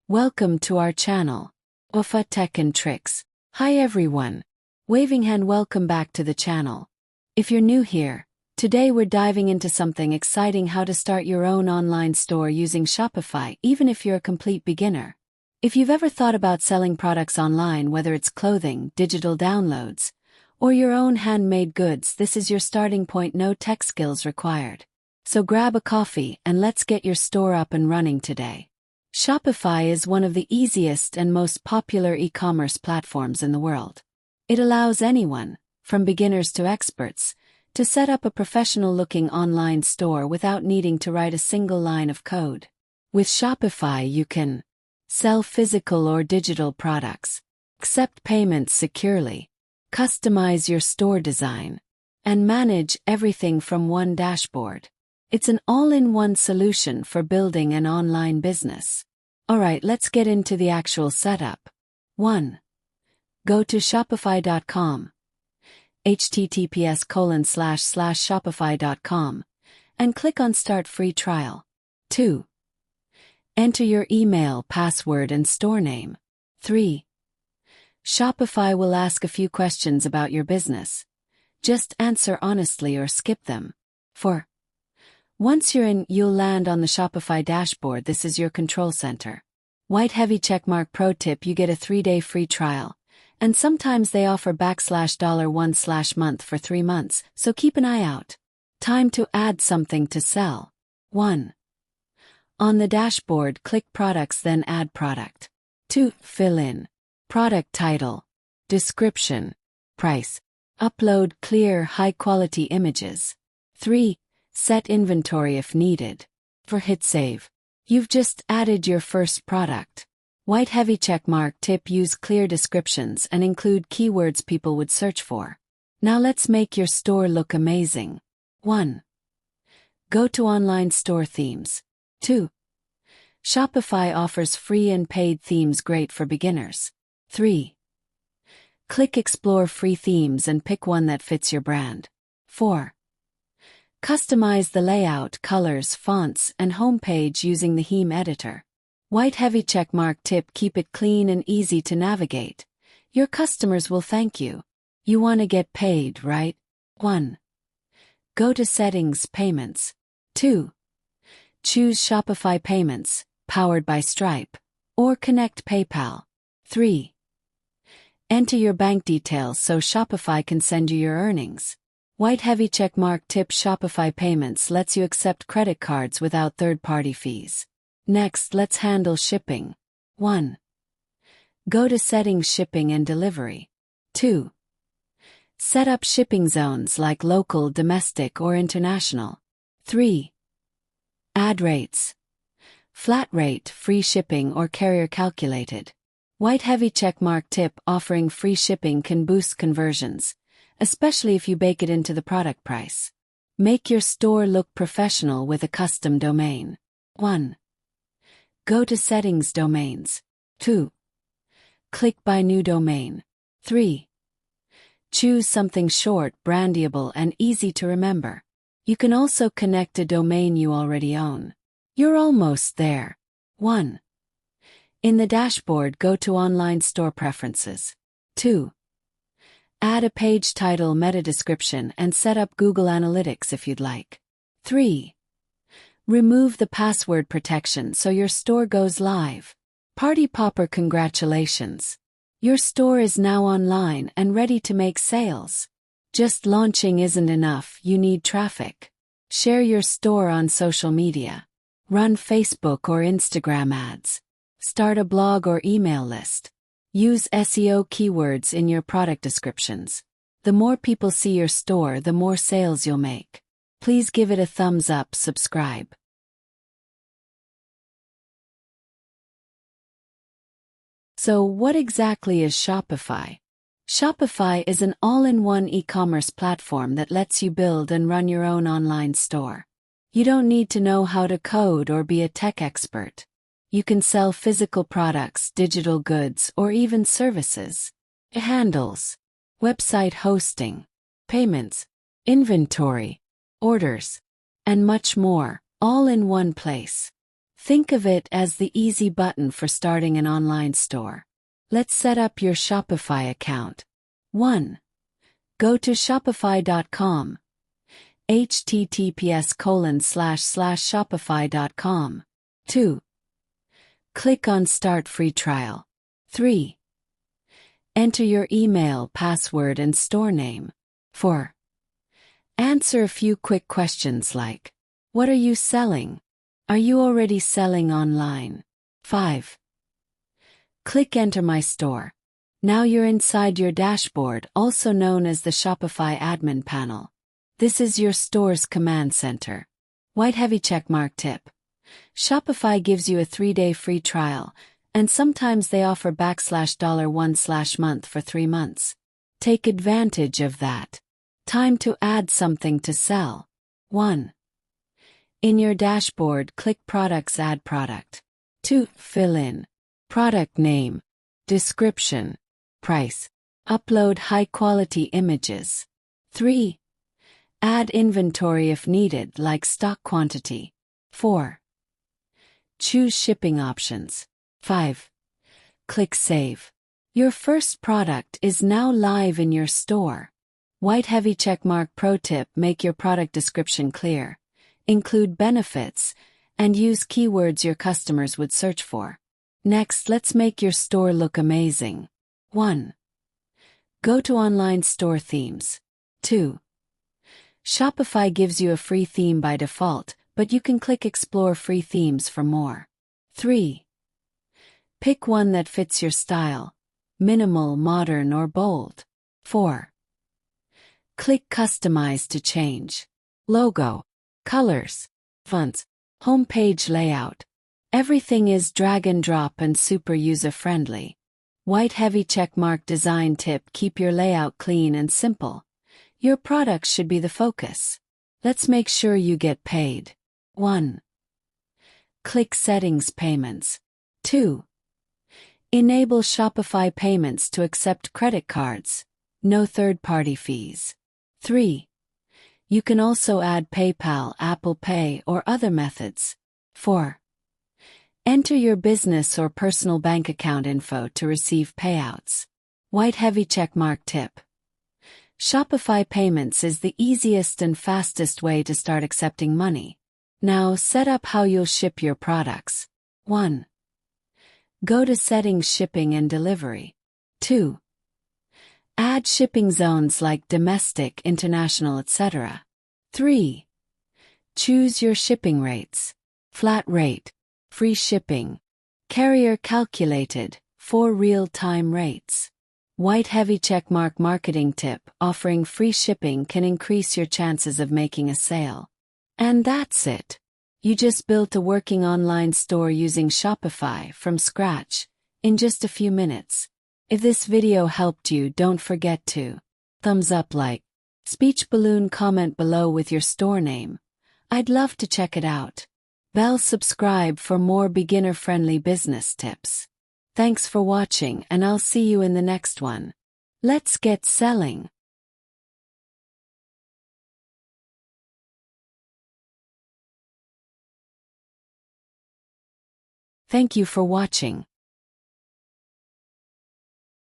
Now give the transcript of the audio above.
Welcome to our channel, Ufa Tech and Tricks. Hi everyone. Waving hand, welcome back to the channel. If you're new here, today we're diving into something exciting: how to start your own online store using Shopify, even if you're a complete beginner. If you've ever thought about selling products online, whether it's clothing, digital downloads, or your own handmade goods, this is your starting point. No tech skills required. So grab a coffee and let's get your store up and running today. Shopify is one of the easiest and most popular e-commerce platforms in the world. It allows anyone, from beginners to experts, to set up a professional-looking online store without needing to write a single line of code. With Shopify, you can sell physical or digital products, accept payments securely, customize your store design, and manage everything from one dashboard. It's an all-in-one solution for building an online business. Alright, let's get into the actual setup. 1. Go to shopify.com, https://shopify.com, and click on Start Free Trial. 2. Enter your email, password, and store name. 3. Shopify will ask a few questions about your business. Just answer honestly or skip them. 4. Once you're in, you'll land on the Shopify dashboard. This is your control center. White heavy checkmark. Pro tip: you get a 3-day free trial, and sometimes they offer $1/month for 3 months, so keep an eye out. Time to add something to sell. 1. On the dashboard, click Products, then Add Product. 2. Fill in product title, description, price. Upload clear, high-quality images. 3. Set inventory if needed. 4. Hit save. You've just added your first product. White heavy checkmark tip: use clear descriptions and include keywords people would search for. Now let's make your store look amazing. 1. Go to Online Store Themes. 2. Shopify offers free and paid themes, great for beginners. 3. Click Explore Free Themes and pick one that fits your brand. 4. Customize the layout, colors, fonts, and homepage using the theme editor. White heavy checkmark tip: keep it clean and easy to navigate. Your customers will thank you. You want to get paid, right? 1. Go to Settings, Payments. 2. Choose Shopify Payments, powered by Stripe, or connect PayPal. 3. Enter your bank details so Shopify can send you your earnings. White heavy checkmark tip: Shopify Payments lets you accept credit cards without third-party fees. Next, let's handle shipping. 1. Go to Settings, Shipping and Delivery. 2. Set up shipping zones like local, domestic, or international. 3. Add rates. Flat rate, free shipping, or carrier calculated. White heavy checkmark tip: offering free shipping can boost conversions, especially if you bake it into the product price. Make your store look professional with a custom domain. 1. Go to Settings, Domains. 2. Click Buy New Domain. 3. Choose something short, brandable, and easy to remember. You can also connect a domain you already own. You're almost there. 1. In the dashboard, go to Online Store Preferences. 2. Add a page title, meta description, and set up Google Analytics if you'd like. 3. Remove the password protection so your store goes live. Party popper, congratulations! Your store is now online and ready to make sales. Just launching isn't enough, you need traffic. Share your store on social media. Run Facebook or Instagram ads. Start a blog or email list. Use SEO keywords in your product descriptions. The more people see your store, the more sales you'll make. Please give it a thumbs up, subscribe. So what exactly is Shopify? Shopify is an all-in-one e-commerce platform that lets you build and run your own online store. You don't need to know how to code or be a tech expert. You can sell physical products, digital goods, or even services. It handles website hosting, payments, inventory, orders, and much more, all in one place. Think of it as the easy button for starting an online store. Let's set up your Shopify account. 1. Go to shopify.com. https://shopify.com. 2. Click on Start Free Trial. 3. Enter your email, password, and store name. 4. Answer a few quick questions like, what are you selling? Are you already selling online? 5. Click Enter My Store. Now you're inside your dashboard, also known as the Shopify admin panel. This is your store's command center. White heavy checkmark tip. Shopify gives you a 3-day free trial, and sometimes they offer $1/month for 3 months. Take advantage of that. Time to add something to sell. 1. In your dashboard, click Products, add product. 2. Fill in product name, description, price. Upload high-quality images. 3. Add inventory if needed, like stock quantity. 4. Choose shipping options. 5. Click Save. Your first product is now live in your store. White heavy checkmark pro tip: make your product description clear. Include benefits, and use keywords your customers would search for. Next, let's make your store look amazing. 1. Go to Online Store Themes. 2. Shopify gives you a free theme by default, but you can click Explore Free Themes for more. 3. Pick one that fits your style: minimal, modern, or bold. 4. Click Customize to change logo, colors, fonts, homepage layout. Everything is drag and drop and super user-friendly. White heavy checkmark design tip: keep your layout clean and simple. Your products should be the focus. Let's make sure you get paid. 1. Click Settings, Payments. 2. Enable Shopify payments to accept credit cards. No third-party fees. 3. You can also add PayPal, Apple Pay, or other methods. 4. Enter your business or personal bank account info to receive payouts. White heavy checkmark tip: Shopify payments is the easiest and fastest way to start accepting money. Now set up how you'll ship your products. 1. Go to Settings, Shipping and Delivery. 2. Add shipping zones like domestic, international, etc. 3. Choose your shipping rates: flat rate, free shipping, carrier calculated, for real-time rates. White heavy checkmark marketing tip: offering free shipping can increase your chances of making a sale. And that's it. You just built a working online store using Shopify from scratch in just a few minutes. If this video helped you, don't forget to thumbs up, like, speech balloon, comment below with your store name. I'd love to check it out. Bell, subscribe for more beginner-friendly business tips. Thanks for watching, and I'll see you in the next one. Let's get selling. Thank you for watching.